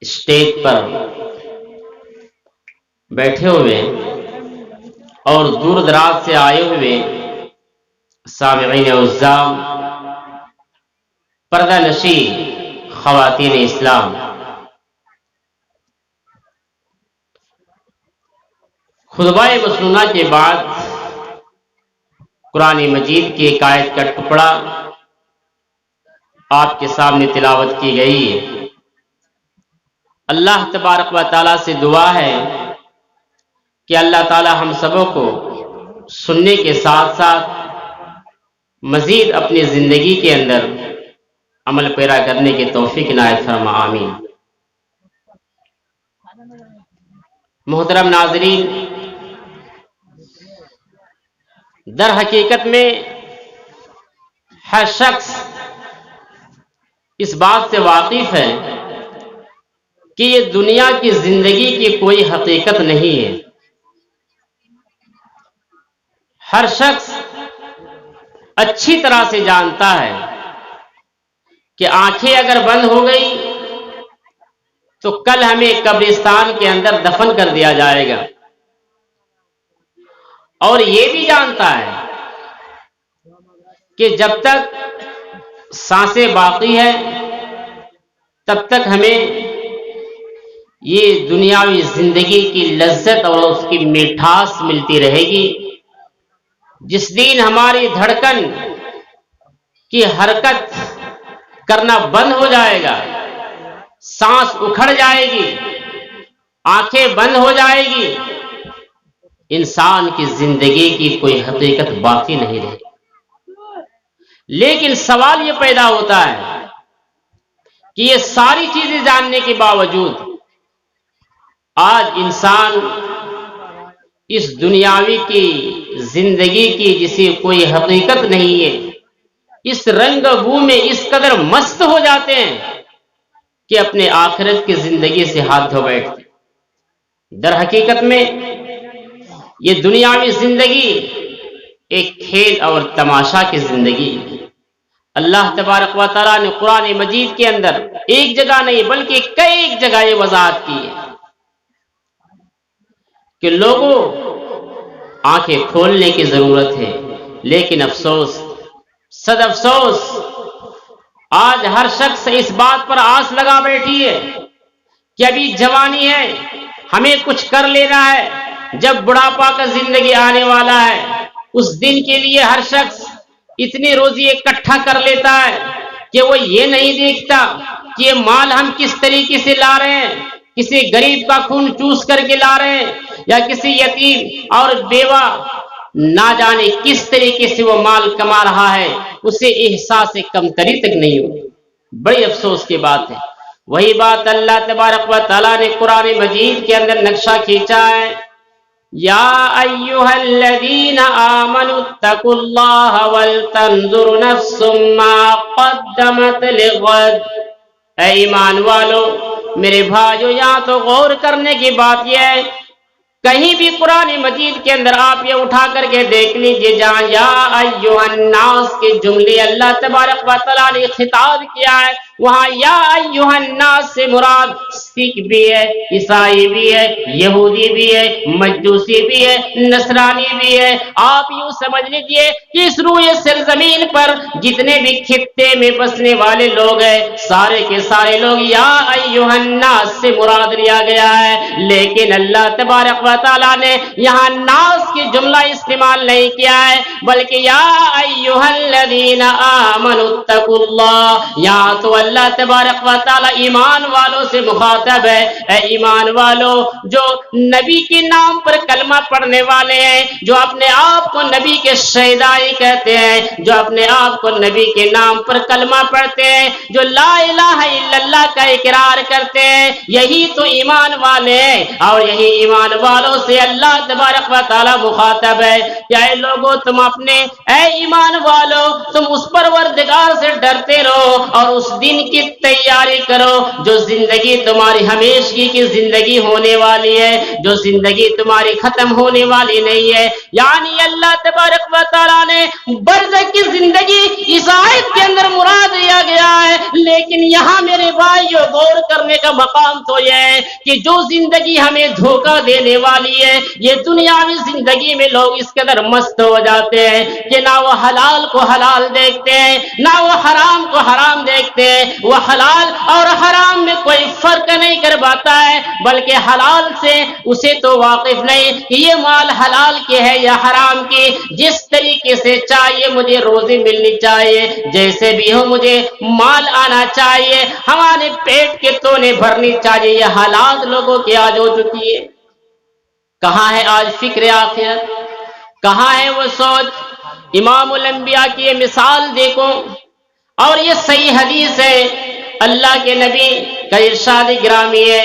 Stage پر بیٹھے ہوئے اور دور دراز سے آئے ہوئے سامعین عزام، پردہ نشی خواتین اسلام، خطبہ مسنونہ کے بعد قرآن مجید کی ایک آیت کا ٹکڑا آپ کے سامنے تلاوت کی گئی ہے۔ اللہ تبارک و تعالیٰ سے دعا ہے کہ اللہ تعالیٰ ہم سبوں کو سننے کے ساتھ ساتھ مزید اپنی زندگی کے اندر عمل پیرا کرنے کی توفیق عنایت فرما، آمین۔ محترم ناظرین، در حقیقت میں ہر شخص اس بات سے واقف ہے کہ یہ دنیا کی زندگی کی کوئی حقیقت نہیں ہے۔ ہر شخص اچھی طرح سے جانتا ہے کہ آنکھیں اگر بند ہو گئی تو کل ہمیں قبرستان کے اندر دفن کر دیا جائے گا، اور یہ بھی جانتا ہے کہ جب تک سانسیں باقی ہے تب تک ہمیں یہ دنیاوی زندگی کی لذت اور اس کی مٹھاس ملتی رہے گی۔ جس دن ہماری دھڑکن کی حرکت کرنا بند ہو جائے گا، سانس اکھڑ جائے گی، آنکھیں بند ہو جائے گی، انسان کی زندگی کی کوئی حقیقت باقی نہیں رہے گی۔ لیکن سوال یہ پیدا ہوتا ہے کہ یہ ساری چیزیں جاننے کے باوجود آج انسان اس دنیاوی کی زندگی کی جسے کوئی حقیقت نہیں ہے، اس رنگ بو میں اس قدر مست ہو جاتے ہیں کہ اپنے آخرت کی زندگی سے ہاتھ دھو بیٹھتے ہیں۔ در حقیقت میں یہ دنیاوی زندگی ایک کھیل اور تماشا کی زندگی ہے۔ اللہ تبارک و تعالیٰ نے قرآن مجید کے اندر ایک جگہ نہیں بلکہ کئی جگہ یہ وضاحت کی ہے کہ لوگوں آنکھیں کھولنے کی ضرورت ہے، لیکن افسوس، صد افسوس، آج ہر شخص اس بات پر آس لگا بیٹھی ہے کہ ابھی جوانی ہے، ہمیں کچھ کر لینا ہے، جب بڑھاپا کا زندگی آنے والا ہے اس دن کے لیے ہر شخص اتنی روزی اکٹھا کر لیتا ہے کہ وہ یہ نہیں دیکھتا کہ یہ مال ہم کس طریقے سے لا رہے ہیں، کسی غریب کا خون چوس کر کے لا رہے ہیں یا کسی یتیم اور بیوہ نہ جانے کس طریقے سے وہ مال کما رہا ہے، اسے احساس کمتری تک نہیں ہوتی۔ بڑی افسوس کی بات ہے۔ وہی بات اللہ تبارک و تعالیٰ نے قرآن مجید کے اندر نقشہ کھینچا ہے، یا ایھا الذین آمنوا اتقوا اللہ ولتنظر نفس ما قدمت لغد۔ اے ایمان والو، میرے بھائیو، یہاں تو غور کرنے کی بات یہ ہے، کہیں بھی قرآن مجید کے اندر آپ یہ اٹھا کر کے دیکھ لیجئے جہاں یا ایھا الناس کے جملے اللہ تبارک و تعالیٰ نے خطاب کیا ہے، وہاں یا ایھا الناس سے مراد سکھ بھی ہے، عیسائی بھی ہے، یہودی بھی ہے، مجوسی بھی ہے، نصرانی بھی ہے۔ آپ یوں سمجھ لیجئے کہ اس روئے سرزمین پر جتنے بھی خطے میں بسنے والے لوگ ہیں، سارے کے سارے لوگ یا ایھا الناس سے مراد لیا گیا ہے، لیکن اللہ تبارک و تعالیٰ نے یہاں ناس کی جملہ استعمال نہیں کیا ہے بلکہ یا ایھا الذین آمنوا اتقوا اللہ۔ یہاں تو اللہ تبارک و تعالیٰ ایمان والوں سے مخاطب ہے، اے ایمان والو جو نبی کے نام پر کلمہ پڑھنے والے ہیں، جو اپنے آپ کو نبی کے شہدائی کہتے ہیں، جو اپنے آپ کو نبی کے نام پر کلمہ پڑھتے ہیں، جو لا الہ الا اللہ کا اقرار کرتے ہیں، یہی تو ایمان والے ہیں، اور یہی ایمان والوں سے اللہ تبارک و تعالیٰ مخاطب ہے کہ اے لوگو تم اپنے، اے ایمان والو تم اس پروردگار سے ڈرتے رہو اور اس دن کی تیاری کرو جو زندگی تمہاری تمہاری ہمیشگی کی زندگی ہونے والی ہے، جو زندگی تمہاری ختم ہونے والی نہیں ہے۔ یعنی اللہ تبارک و تعالیٰ نے برزخ کی زندگی اس آیت کے اندر مراد دیا گیا ہے، لیکن یہاں میرے بھائیو غور کرنے کا مقام تو یہ ہے کہ جو زندگی ہمیں دھوکہ دینے والی ہے، یہ دنیاوی زندگی میں لوگ اس قدر مست ہو جاتے ہیں کہ نہ وہ حلال کو حلال دیکھتے ہیں، نہ وہ حرام کو حرام دیکھتے ہیں، وہ حلال اور حرام میں کوئی فرق نہیں کر پاتا ہے، بلکہ حلال سے اسے تو واقف نہیں کہ یہ مال حلال کے ہے یا حرام کی، جس طریقے سے چاہیے مجھے روزی ملنی چاہیے، جیسے بھی ہو مجھے مال آنا چاہیے، ہمارے پیٹ کے تونے بھرنی چاہیے، یہ حالات لوگوں کی آج ہو چکی ہے۔ کہاں ہے آج فکر آخرت؟ کہاں ہے وہ سوچ؟ امام الانبیاء کی یہ مثال دیکھو، اور یہ صحیح حدیث ہے، اللہ کے نبی کا ارشاد گرامی ہے،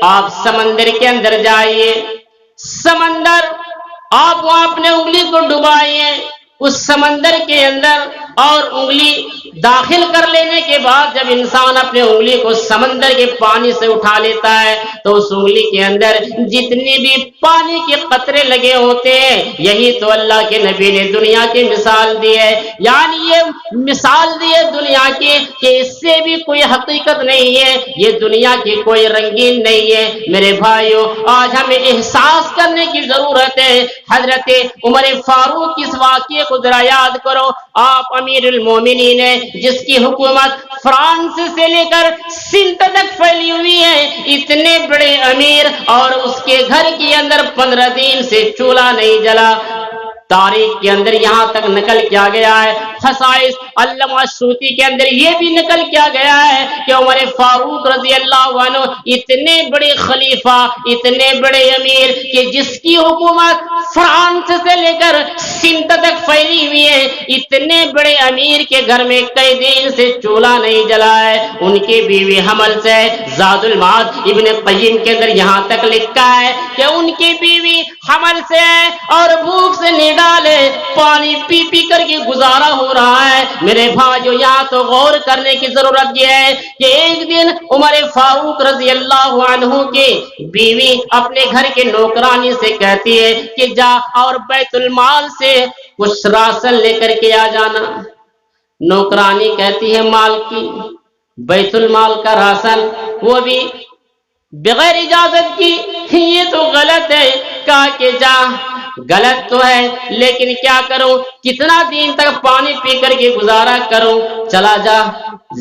آپ سمندر کے اندر جائیے، سمندر آپ وہاں اپنے انگلی کو ڈبائیے اس سمندر کے اندر، اور انگلی داخل کر لینے کے بعد جب انسان اپنے انگلی کو سمندر کے پانی سے اٹھا لیتا ہے تو اس انگلی کے اندر جتنی بھی پانی کے قطرے لگے ہوتے ہیں، یہی تو اللہ کے نبی نے دنیا کی مثال دی ہے۔ یعنی یہ مثال دی ہے دنیا کی کہ اس سے بھی کوئی حقیقت نہیں ہے، یہ دنیا کی کوئی رنگین نہیں ہے۔ میرے بھائیو، آج ہمیں احساس کرنے کی ضرورت ہے۔ حضرت عمر فاروق اس واقعے کو ذرا یاد کرو، آپ امیر المومنین ہیں، جس کی حکومت فرانس سے لے کر سندھ تک پھیلی ہوئی ہے، اتنے بڑے امیر، اور اس کے گھر کے اندر 15 دن سے چولہا نہیں جلا۔ تاریخ کے اندر یہاں تک نقل کیا گیا ہے، خصائص علامہ سیوطی کے اندر یہ بھی نقل کیا گیا ہے کہ عمر فاروق رضی اللہ عنہ اتنے بڑے خلیفہ، اتنے بڑے امیر کہ جس کی حکومت فرانس سے لے کر سندھ تک پھیلی ہوئی ہے، اتنے بڑے امیر کے گھر میں کئی دن سے چولہا نہیں جلا ہے۔ ان کی بیوی حمل سے، زاد المعاد ابن قیم کے اندر یہاں تک لکھا ہے کہ ان کی بیوی حمل سے ہے اور بھوک سے نہیں ڈالے، پانی پی پی کر کے گزارا ہو رہا ہے۔ میرے بھائیو، یہاں تو غور کرنے کی ضرورت یہ ہے کہ ایک دن عمر فاروق رضی اللہ عنہ کی بیوی اپنے گھر کے نوکرانی سے کہتی ہے کہ جا اور بیت المال سے کچھ راسن لے کر کے آ جانا۔ نوکرانی کہتی ہے مال کی، بیت المال کا راسن، وہ بھی بغیر اجازت کی، یہ تو غلط ہے۔ کہا کہ جا، غلط تو ہے لیکن کیا کروں، کتنا دن تک پانی پی کر کے گزارا کروں، چلا جا،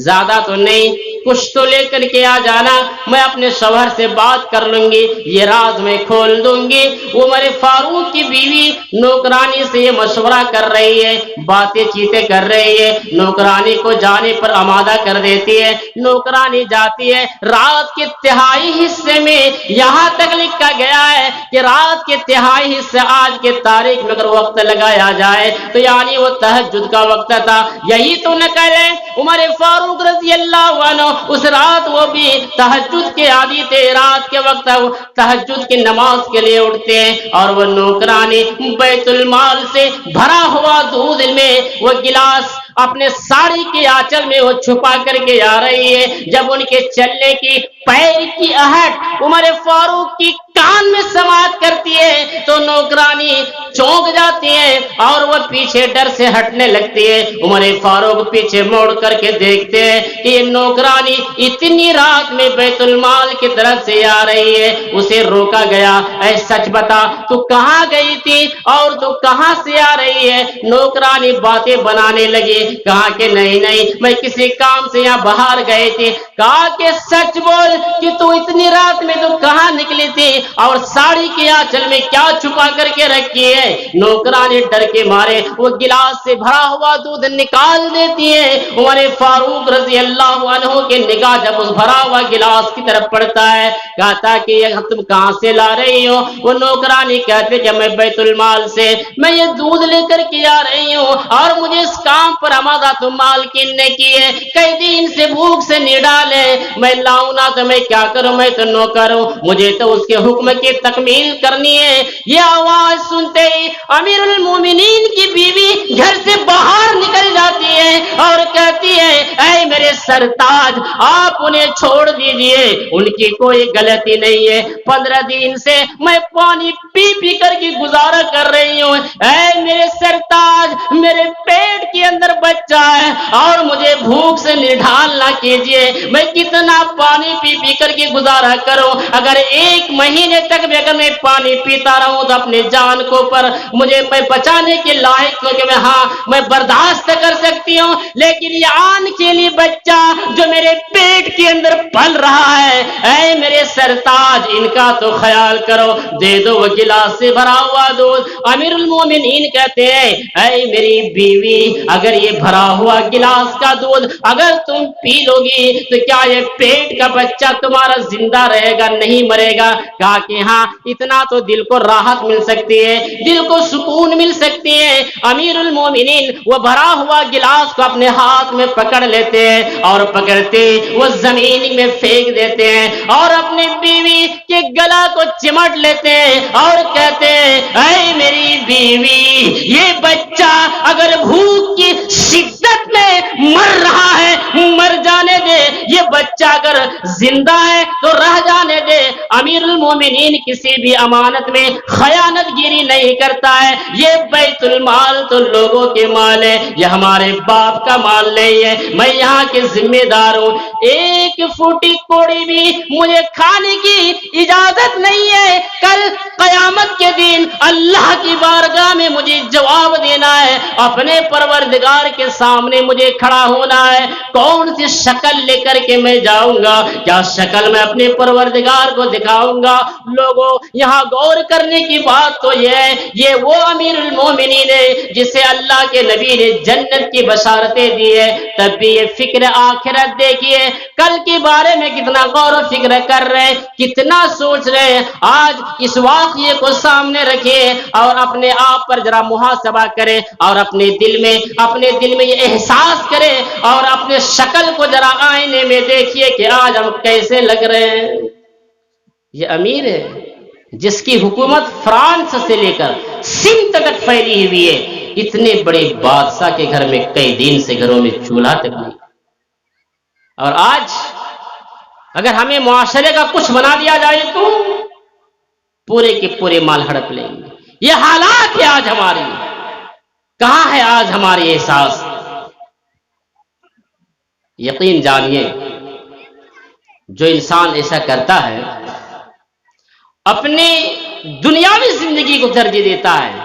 زیادہ تو نہیں، کچھ تو لے کر کے آ جانا، میں اپنے شوہر سے بات کر لوں گی، یہ راز میں کھول دوں گی۔ عمر فاروق کی بیوی نوکرانی سے یہ مشورہ کر رہی ہے، باتیں چیتیں کر رہی ہے، نوکرانی کو جانے پر آمادہ کر دیتی ہے۔ نوکرانی جاتی ہے، رات کے تہائی حصے میں یہاں تک لکھا گیا ہے کہ رات کے تہائی حصے آج کے تاریخ میں اگر وقت لگایا جائے تو یعنی وہ تہجد کا وقت تھا۔ یہی تو نقل ہے، عمر فاروق رضی اللہ عنہ اس رات وہ بھی تہجد کے عادی تھے، رات کے وقت تہجد کی نماز کے لیے اٹھتے ہیں، اور وہ نوکرانی بیت المال سے بھرا ہوا دودھ میں وہ گلاس اپنے ساڑی کے آنچل میں وہ چھپا کر کے آ رہی ہے۔ جب ان کے چلنے کی پیر کی آہٹ عمر فاروق کی کان میں سماعت کرتی ہے تو نوکرانی چونک جاتی ہے اور وہ پیچھے ڈر سے ہٹنے لگتی ہے۔ عمر فاروق پیچھے موڑ کر کے دیکھتے ہیں کہ یہ نوکرانی اتنی رات میں بیت المال کی طرف سے آ رہی ہے، اسے روکا گیا، اے سچ بتا تو کہاں گئی تھی اور تو کہاں سے آ رہی ہے؟ نوکرانی باتیں بنانے لگی، کہا کہ نہیں میں کسی کام سے یہاں باہر گئی تھی۔ کہا کہ سچ بول کہ تو اتنی رات میں تو کہاں نکلی تھی اور ساڑی کے آنچل میں کیا چھپا کر کے رکھی ہے؟ نوکرانی ڈر کے مارے وہ گلاس سے بھرا ہوا دودھ نکال دیتی ہے۔ عمر فاروق رضی اللہ عنہ کے نگاہ جب اس بھرا ہوا گلاس کی طرف پڑتا ہے، کہتا کہ یہ تم کہاں سے لا رہی ہو؟ وہ نوکرانی کہتے کہ میں بیت المال سے میں یہ دودھ لے کر کے آ رہی ہوں، اور مجھے اس کام پر آمادہ تو مالکن نے کی ہے، کئی دن سے بھوک سے نہیں ڈالے، میں لاؤں نہ تو میں کیا کروں، میں تو نوکر کروں, مجھے تو اس کے حکم کی تکمیل کرنی ہے. یہ آواز سنتے ہی امیر المومنین کی بیوی گھر سے باہر نکل جاتی ہے اور کہتی ہے اے میرے سرتاج آپ انہیں چھوڑ دیجئے, ان کی کوئی غلطی نہیں ہے, 15 دن سے میں پانی پی پی کر کے گزارا کر رہی ہوں. اے میرے سرتاج میرے پیٹ کے اندر بچہ ہے اور مجھے بھوک سے نڈھال نہ کیجئے, میں کتنا پانی پی پی کر کے گزارا کروں, اگر 1 مہینے تک بھی اگر میں پانی پیتا رہوں تو اپنے جان کو پر مجھے میں بچانے کے لائق ہوں کہ میں ہاں میں برداشت کر سکتی ہوں, لیکن یہ آن کے لیے بچہ جو میرے پیٹ کے اندر پل رہا ہے, اے میرے سرتاج ان کا تو خیال کرو, دے دو وہ گلاس سے بھرا ہوا دودھ. امیر المومنین کہتے ہیں اے میری بیوی اگر یہ بھرا ہوا گلاس کا دودھ اگر تم پی لو گی تو کیا یہ پیٹ کا بچہ تمہارا زندہ رہے گا, نہیں مرے گا؟ کہا کہ ہاں اتنا تو دل کو راحت مل سکتی ہے, دل کو سکون مل سکتی ہے. امیر المومنین وہ بھرا ہوا گلاس کو اپنے ہاتھ میں پکڑ لیتے ہیں اور پکڑتے وہ زمین میں پھینک دیتے ہیں اور اپنی بیوی کے گلا کو چمٹ لیتے ہیں اور کہتے ہیں اے میری بیوی یہ بچہ اگر بھوک کی شدت میں مر رہا ہے مر جانے دے, یہ بچہ اگر زندہ ہے تو رہ جانے دے. امیر المومنین کسی بھی امانت میں خیانت گیری نہیں کرتا ہے, یہ بیت المال تو لوگوں کے مال ہے, یہ ہمارے باپ کا مال نہیں ہے, میں یہاں کے ذمہ دار ہوں, 1 فوٹی کوڑی بھی مجھے کھانے کی اجازت نہیں ہے. کل قیامت کے دن اللہ کی بارگاہ میں مجھے جواب دینا ہے, اپنے پروردگار کے سامنے مجھے کھڑا ہونا ہے. کون سی شکل لے کر کے میں جاؤں گا؟ کیا شکل میں اپنے پروردگار کو دکھاؤں گا؟ لوگوں یہاں غور کرنے کی بات تو یہ ہے, یہ وہ امیر المومنین ہے جسے اللہ کے نبی نے جنت کی بشارتیں دی ہے. تب بھی یہ فکر آخرت دیکھیے, کل کے بارے میں کتنا غور و فکر کر رہے ہیں, کتنا سوچ رہے ہیں. آج اس واقعے کو سامنے رکھیے اور اپنے آپ پر ذرا محاسبہ کرے اور اپنے دل میں یہ احساس کرے اور اپنے شکل کو ذرا آئینے میں دیکھیے کہ آج ہم کیسے لگ رہے ہیں. یہ امیر ہے جس کی حکومت فرانس سے لے کر سندھ تک پھیلی ہوئی ہے, اتنے بڑے بادشاہ کے گھر میں کئی دن سے گھروں میں چولہا تک نہیں. اور آج اگر ہمیں معاشرے کا کچھ بنا دیا جائے تو پورے کے پورے مال ہڑپ لیں گے. یہ حالات ہے آج ہماری. کہاں ہے آج ہماری احساس؟ یقین جانیے جو انسان ایسا کرتا ہے اپنی دنیاوی زندگی کو ترجیح دیتا ہے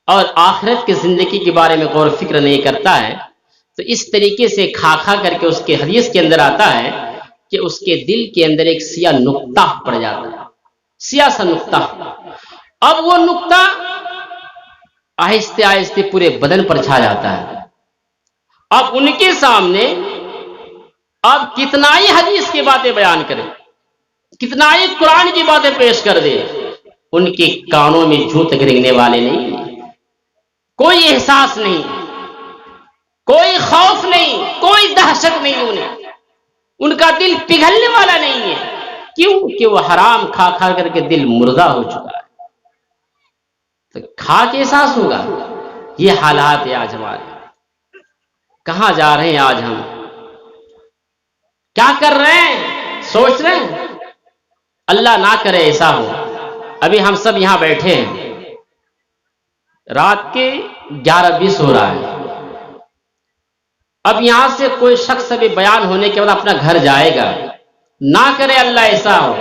اور آخرت کی زندگی کے بارے میں غور و فکر نہیں کرتا ہے, تو اس طریقے سے کھا کر کے اس کے حدیث کے اندر آتا ہے کہ اس کے دل کے اندر ایک سیاہ نقطہ پڑ جاتا ہے, سیاہ سا نقطہ. اب وہ نقطہ آہستہ آہستہ پورے بدن پر چھا جاتا ہے. اب ان کے سامنے اب کتنا ہی حدیث کی باتیں بیان کرے, کتنا ہی قرآن کی باتیں پیش کر دے, ان کے کانوں میں جوں تک رنگنے والے نہیں ہیں. کوئی احساس نہیں, کوئی خوف نہیں, کوئی دہشت نہیں انہیں, ان کا دل پگھلنے والا نہیں ہے. کیوں کہ وہ حرام کھا کر کے دل مردہ ہو چکا ہے. تو کھا کے احساس ہوگا. یہ حالات ہے آج ہمارے. کہاں جا رہے ہیں آج ہم؟ کیا کر رہے ہیں؟ سوچ رہے ہیں؟ اللہ نہ کرے ایسا ہو. ابھی ہم سب یہاں بیٹھے ہیں, رات کے 11:20 ہو رہا ہے. اب یہاں سے کوئی شخص ابھی بیان ہونے کے بعد اپنا گھر جائے گا. نہ کرے اللہ ایسا ہو,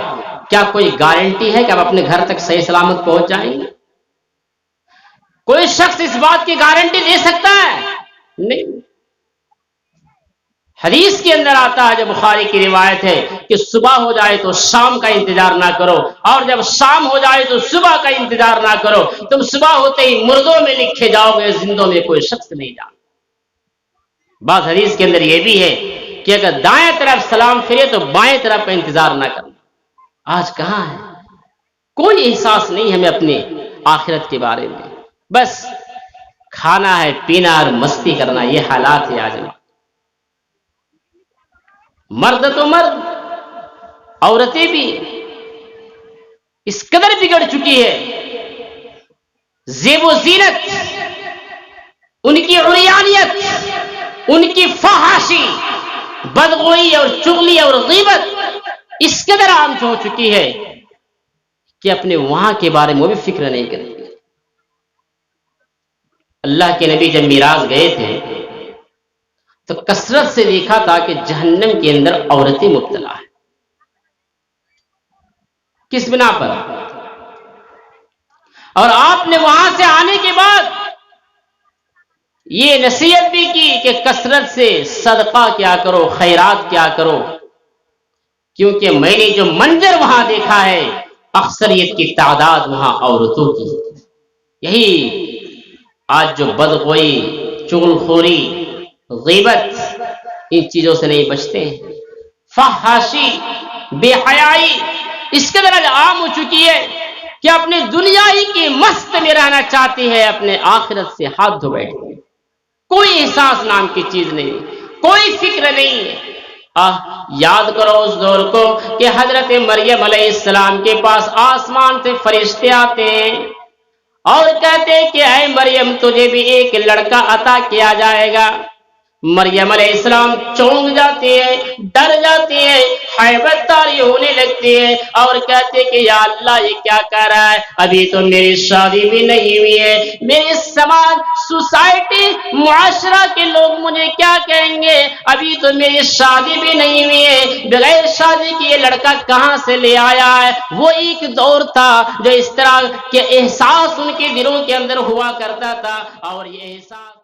کیا کوئی گارنٹی ہے کہ آپ اپنے گھر تک صحیح سلامت پہنچ جائیں گے؟ کوئی شخص اس بات کی گارنٹی دے سکتا ہے؟ نہیں. حدیث کے اندر آتا ہے, جو بخاری کی روایت ہے, کہ صبح ہو جائے تو شام کا انتظار نہ کرو, اور جب شام ہو جائے تو صبح کا انتظار نہ کرو. تم صبح ہوتے ہی مردوں میں لکھے جاؤ گے, زندوں میں کوئی شخص نہیں جانا. بعض حدیث کے اندر یہ بھی ہے کہ اگر دائیں طرف سلام پھرے تو بائیں طرف کا انتظار نہ کرنا. آج کہاں ہے؟ کوئی احساس نہیں ہمیں اپنے آخرت کے بارے میں. بس کھانا ہے, پینا اور مستی کرنا, یہ حالات ہے آج. مرد تو مرد, عورتیں بھی اس قدر بگڑ چکی ہے، زیب و زینت، ان کی عریانیت، ان کی فحاشی، بدگوئی اور چغلی اور غیبت اس قدر عام ہو چکی ہے کہ اپنے وہاں کے بارے میں وہ بھی فکر نہیں کرتے۔ اللہ کے نبی جب معراج گئے تھے تو کثرت سے دیکھا تھا کہ جہنم کے اندر عورتیں مبتلا ہیں۔ کس بنا پر؟ اور آپ نے وہاں سے آنے کے بعد یہ نصیحت بھی کی کہ کثرت سے صدقہ کیا کرو، خیرات کیا کرو، کیونکہ میں نے جو منظر وہاں دیکھا ہے اکثریت کی تعداد وہاں عورتوں کی۔ یہی آج جو بدگوئی، چغلخوری، غیبت، ان چیزوں سے نہیں بچتے ہیں، فحاشی، بے حیائی اس کے درجے عام ہو چکی ہے کہ اپنے دنیا ہی کی مست میں رہنا چاہتی ہے، اپنے آخرت سے ہاتھ دھو بیٹھتی ہے۔ کوئی احساس نام کی چیز نہیں، کوئی فکر نہیں ہے۔ یاد کرو اس دور کو کہ حضرت مریم علیہ السلام کے پاس آسمان سے فرشتے آتے ہیں اور کہتے ہیں کہ اے مریم تجھے بھی ایک لڑکا عطا کیا جائے گا۔ مریم علیہ السلام چونک جاتی ہے، ڈر جاتی ہے، حیبت طاری ہونے لگتی ہے اور کہتے کہ یا اللہ یہ کیا کہہ رہا ہے، ابھی تو میری شادی بھی نہیں ہوئی ہے، میرے سماج، سوسائٹی، معاشرہ کے لوگ مجھے کیا کہیں گے، ابھی تو میری شادی بھی نہیں ہوئی ہے، بغیر شادی کی یہ لڑکا کہاں سے لے آیا ہے۔ وہ ایک دور تھا جو اس طرح کے احساس ان کے دلوں کے اندر ہوا کرتا تھا، اور یہ احساس